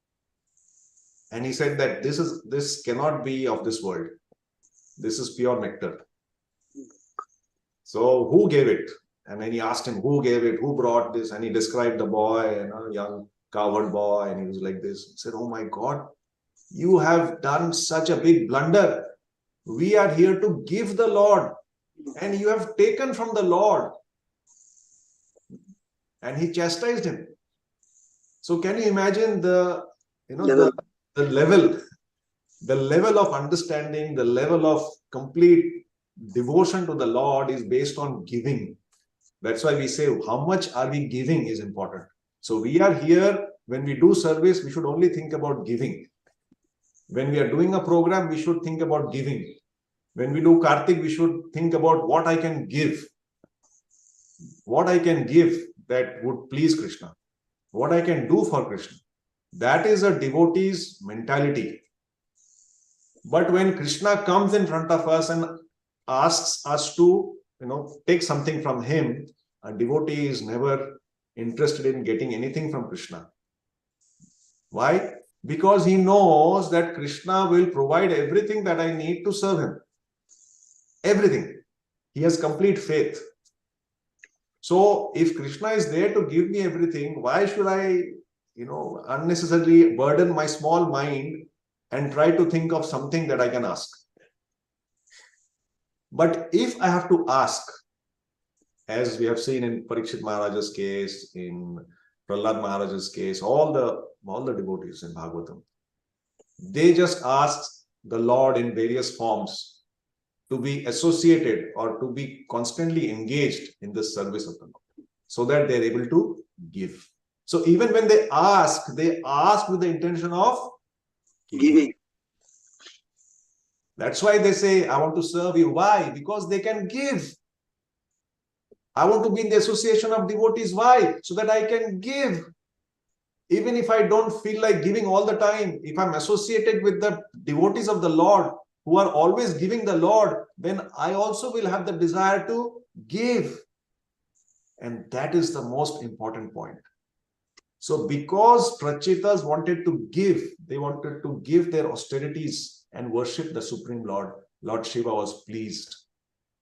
And he said that this cannot be of this world. This is pure nectar. So who gave it? And then he asked him, who gave it? Who brought this? And he described the boy, a young cowherd boy, and he was like this. He said, oh my God, you have done such a big blunder. We are here to give the Lord, and you have taken from the Lord. And he chastised him. So can you imagine the level of understanding, the level of complete devotion to the Lord is based on giving. That's why we say how much are we giving is important. So we are here, when we do service, we should only think about giving. When we are doing a program, we should think about giving. When we do Kartik, we should think about what I can give. What I can give that would please Krishna. What I can do for Krishna. That is a devotee's mentality. But when Krishna comes in front of us and asks us to, take something from him, a devotee is never interested in getting anything from Krishna. Why? Because he knows that Krishna will provide everything that I need to serve him. Everything. He has complete faith. So if Krishna is there to give me everything, why should I, unnecessarily burden my small mind and try to think of something that I can ask? But if I have to ask, as we have seen in Parikshit Maharaj's case, in Prahlad Maharaj's case, all the devotees in Bhagavatam, they just ask the Lord in various forms to be associated or to be constantly engaged in the service of the Lord, so that they're able to give. So even when they ask with the intention of Giving. That's why they say, I want to serve you. Why? Because they can give. I want to be in the association of devotees. Why? So that I can give. Even if I don't feel like giving all the time, if I'm associated with the devotees of the Lord who are always giving the Lord, then I also will have the desire to give. And that is the most important point. So because Prachetas wanted to give, they wanted to give their austerities and worship the Supreme Lord, Lord Shiva was pleased.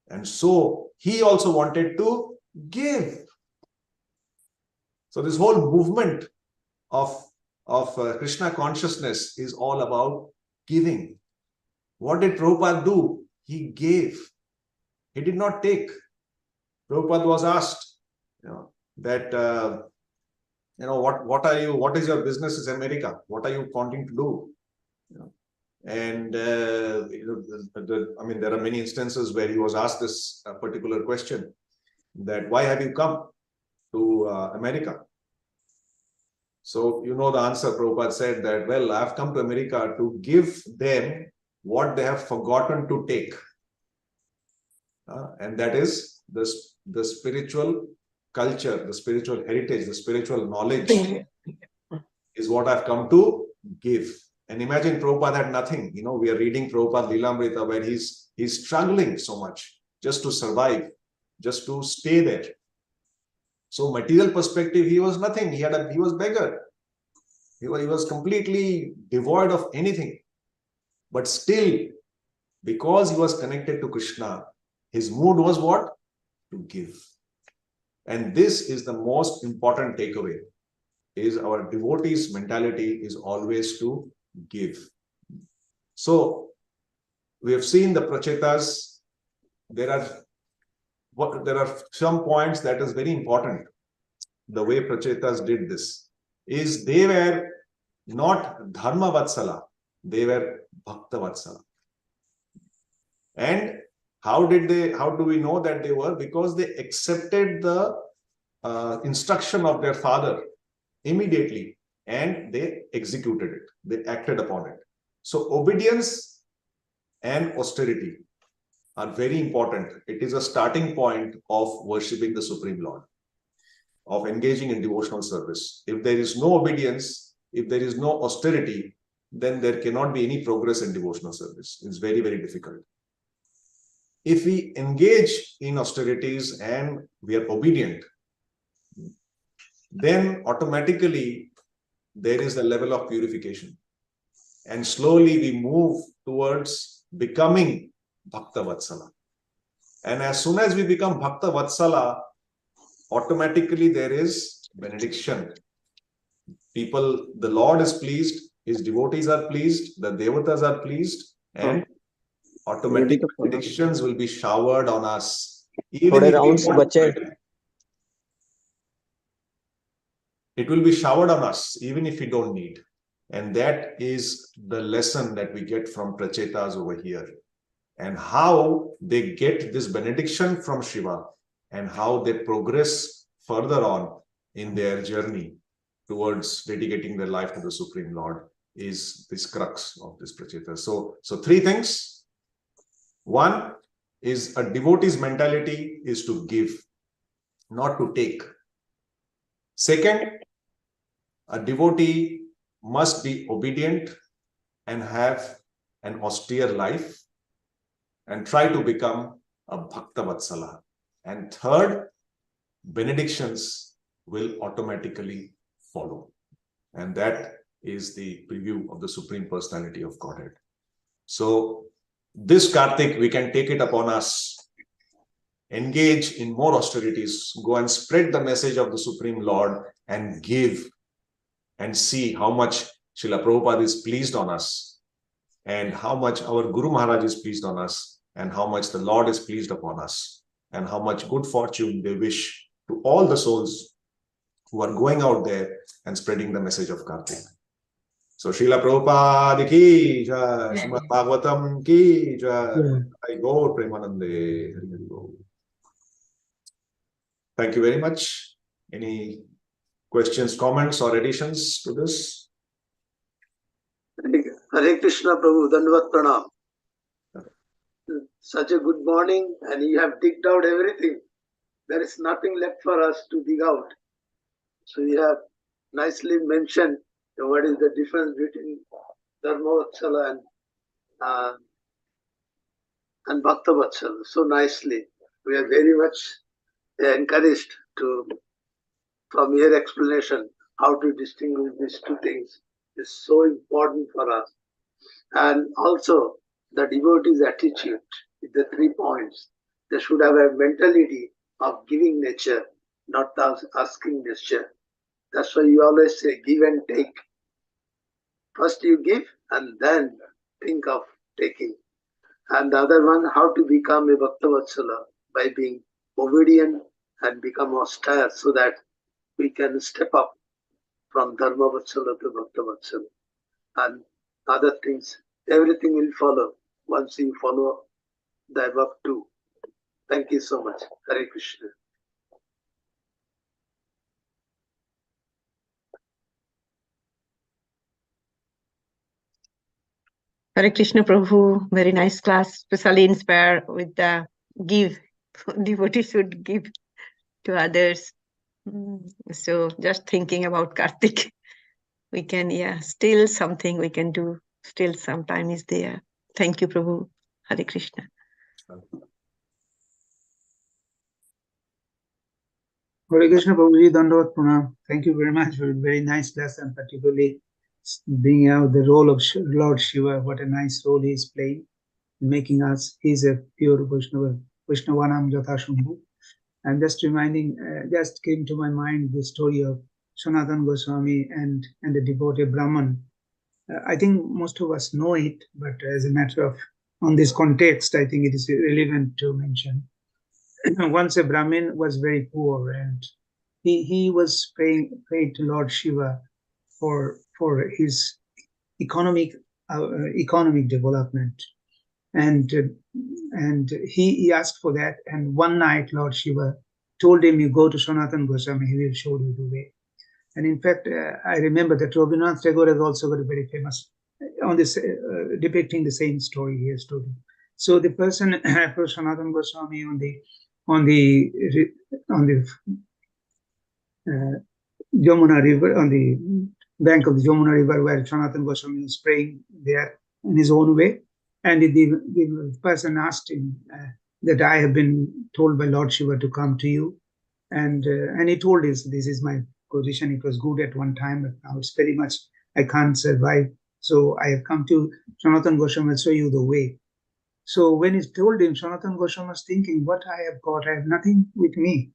And so he also wanted to give. So this whole movement of Krishna consciousness is all about giving. What did Prabhupada do? He gave. He did not take. Prabhupada was asked, that what is your business in America? What are you wanting to do? And there are many instances where he was asked this particular question, that why have you come to America? So the answer. Prabhupada said that, well, I have come to America to give them what they have forgotten to take. And that is the spiritual culture, the spiritual heritage, the spiritual knowledge is what I've come to give. And imagine Prabhupada had nothing. We are reading Prabhupada Lilamrita where he's struggling so much just to survive, just to stay there. So material perspective, he was nothing. He was beggar. He was completely devoid of anything. But still, because he was connected to Krishna, his mood was what? To give. And this is the most important takeaway, is our devotees' mentality is always to give. So we have seen the Prachetas. There are some points that is very important. The way Prachetas did this is they were not Dharma Vatsala, they were Bhakta Vatsala. And how do we know that they were? Because they accepted the instruction of their father immediately and they executed it. They acted upon it. So obedience and austerity are very important. It is a starting point of worshipping the Supreme Lord, of engaging in devotional service. If there is no obedience, if there is no austerity, then there cannot be any progress in devotional service. It's very, very difficult. If we engage in austerities and we are obedient, then automatically there is a level of purification. And slowly we move towards becoming Bhakta Vatsala. And as soon as we become Bhakta Vatsala, automatically there is benediction. The Lord is pleased, his devotees are pleased, the devatas are pleased, and automatic benedictions will be showered on us. Even if we don't, it will be showered on us, even if we don't need. And that is the lesson that we get from Prachetas over here. And how they get this benediction from Shiva and how they progress further on in their journey towards dedicating their life to the Supreme Lord is this crux of this Prachetas. So three things. One is a devotee's mentality is to give, not to take. Second, a devotee must be obedient and have an austere life and try to become a Bhakta Vatsala. And third, benedictions will automatically follow. And that is the preview of the Supreme Personality of Godhead. So this Kartik, we can take it upon us, engage in more austerities, go and spread the message of the Supreme Lord and give and see how much Srila Prabhupada is pleased on us and how much our Guru Maharaj is pleased on us. and how much the Lord is pleased upon us, and how much good fortune they wish to all the souls who are going out there and spreading the message of Kartik. So Srila Prabhupada ki jai, Srimad Bhagavatam ki jai, I go Premanande. Hari Hari Bol. Thank you very much. Any questions, comments, or additions to this? Hare Krishna Prabhu, Dandavat Pranam. Such a good morning, and you have digged out everything. There is nothing left for us to dig out. So you have nicely mentioned what is the difference between Dharma Vatsala and Bhakta Vatsala. So nicely. We are very much encouraged from your explanation, how to distinguish these two things is so important for us. And also the devotee's attitude with the 3 points. They should have a mentality of giving nature, not asking nature. That's why you always say give and take. First you give and then think of taking. And the other one, how to become a Bhakta Vatsala by being obedient and become austere so that we can step up from Dharma Vatsala to Bhakta Vatsala. And other things, everything will follow once you follow the above two. Thank you so much. Hare Krishna. Hare Krishna Prabhu, very nice class, especially inspired with the give. Devotees should give to others. So just thinking about Kartik, we can, still something we can do. Still some time is there. Thank you, Prabhu. Hare Krishna. Hare Krishna Prabhuji, Dandavat Pranam. Thank you very much for a very nice lesson, particularly bringing out the role of Lord Shiva. What a nice role he is playing, making us, he's a pure Vaishnava, Vaishnavanam Jathashambhu. I'm just reminding, just came to my mind the story of Sanatana Goswami and the devotee Brahman. I think most of us know it, but as a matter of, on this context, I think it is relevant to mention. Once a Brahmin was very poor, and he was praying to Lord Shiva for his economic development, and he asked for that. And one night, Lord Shiva told him, "You go to Sanatana Goswami; he will show you the way." And in fact, I remember that Rabindranath Tagore has also got a very famous on this depicting the same story he has told. So the person approached Sanatana Goswami on the Jamuna River, on the bank of the Jamuna River, where Sanatana Goswami was praying there in his own way. And the person asked him that I have been told by Lord Shiva to come to you. And he told us, this is my position. It was good at one time, but now it's very much, I can't survive. So I have come to Sanatana Goswami to show you the way. So when he told him, Sanatana Goswami was thinking, what I have got, I have nothing with me.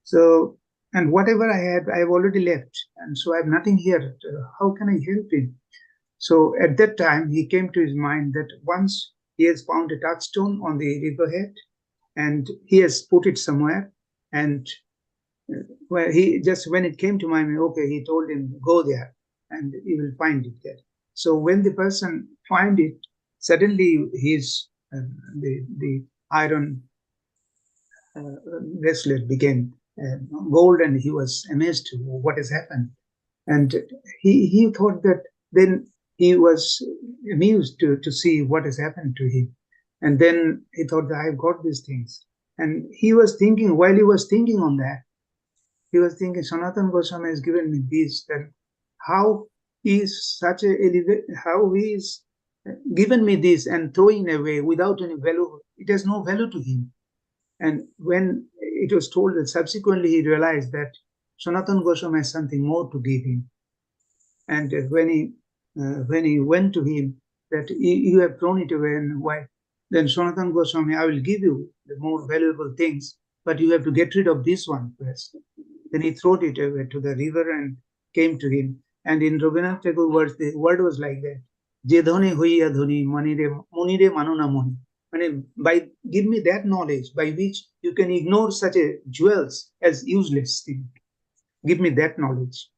So, and whatever I had, I have already left. And so I have nothing here. How can I help him? So at that time, he came to his mind that once he has found a touchstone on the riverhead, and he has put it somewhere. And when it came to mind, okay, he told him, go there, and he will find it there. So when the person find it, suddenly his the iron bracelet became gold, and he was amazed to what has happened. And he thought that then he was amused to see what has happened to him. And then he thought that I've got these things. And he was thinking, while he was thinking on that, he was thinking, Sanatana Goswami has given me this, then how he is given me this and throwing away without any value. It has no value to him. And when it was told that subsequently he realized that Sanatana Goswami has something more to give him. And when he went to him, that you have thrown it away, and why? Then Sanatana Goswami, I will give you the more valuable things, but you have to get rid of this one first. Then he threw it away to the river and came to him. And in Rabindranath Tagore words, the word was like that: Je dhoni hoiya dhoni, munire manuna muni. Give me that knowledge by which you can ignore such a jewels as useless thing. Give me that knowledge.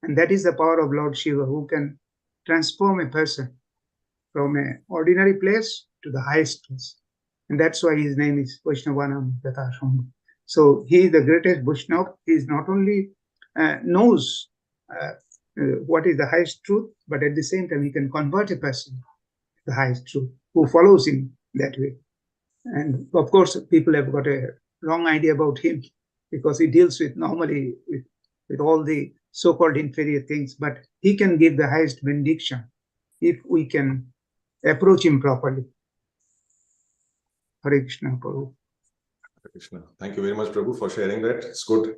And that is the power of Lord Shiva, who can transform a person from an ordinary place to the highest place. And that's why his name is Vaishnavanam Yatasham. So he is the greatest Vaishnava. He is not only knows what is the highest truth, but at the same time he can convert a person to the highest truth who follows him that way. And of course, people have got a wrong idea about him because he deals with normally with all the so-called inferior things, but he can give the highest benediction if we can approach him properly. Hare Krishna, Prabhu. Hare Krishna. Thank you very much, Prabhu, for sharing that. It's good.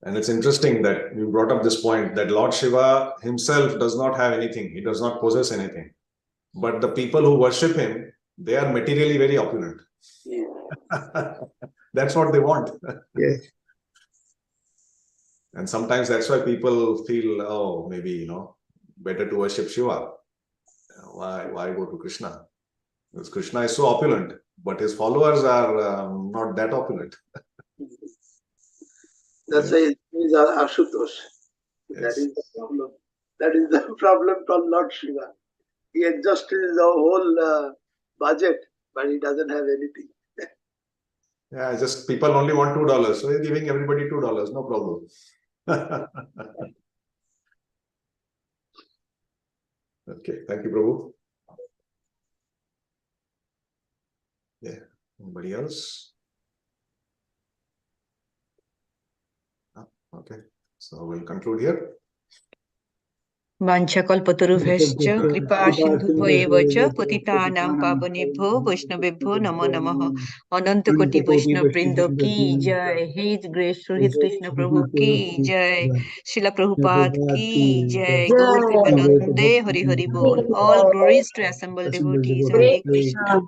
And it's interesting that you brought up this point that Lord Shiva himself does not have anything. He does not possess anything. But the people who worship him, they are materially very opulent. Yeah. That's what they want. Yes. And sometimes that's why people feel, oh, maybe, better to worship Shiva. Why go to Krishna? Because Krishna is so opulent, but his followers are not that opulent. That's why these are Ashutosh. Yes. That is the problem. That is the problem from Lord Shiva. He exhausted the whole budget, but he doesn't have anything. Yeah, just people only want $2, so he's giving everybody $2, no problem. Okay, thank you, Prabhu. Yeah, anybody else? Okay, so we'll conclude here. वाञ्छकल्पतरुभ्यश्च कृपा सिन्धुभ्येव च पतितानां पावनेभ्यो वैष्णवेभ्यो नमो नमः। अनंत कोटि वैष्णव वृंद की जय। हिज ग्रेस सुहित कृष्ण प्रभु की जय। शिला प्रभुपाद की जय। गौर प्रेमानंदे हरि हरि बोल। All glories to assembled devotees. Hare Krishna.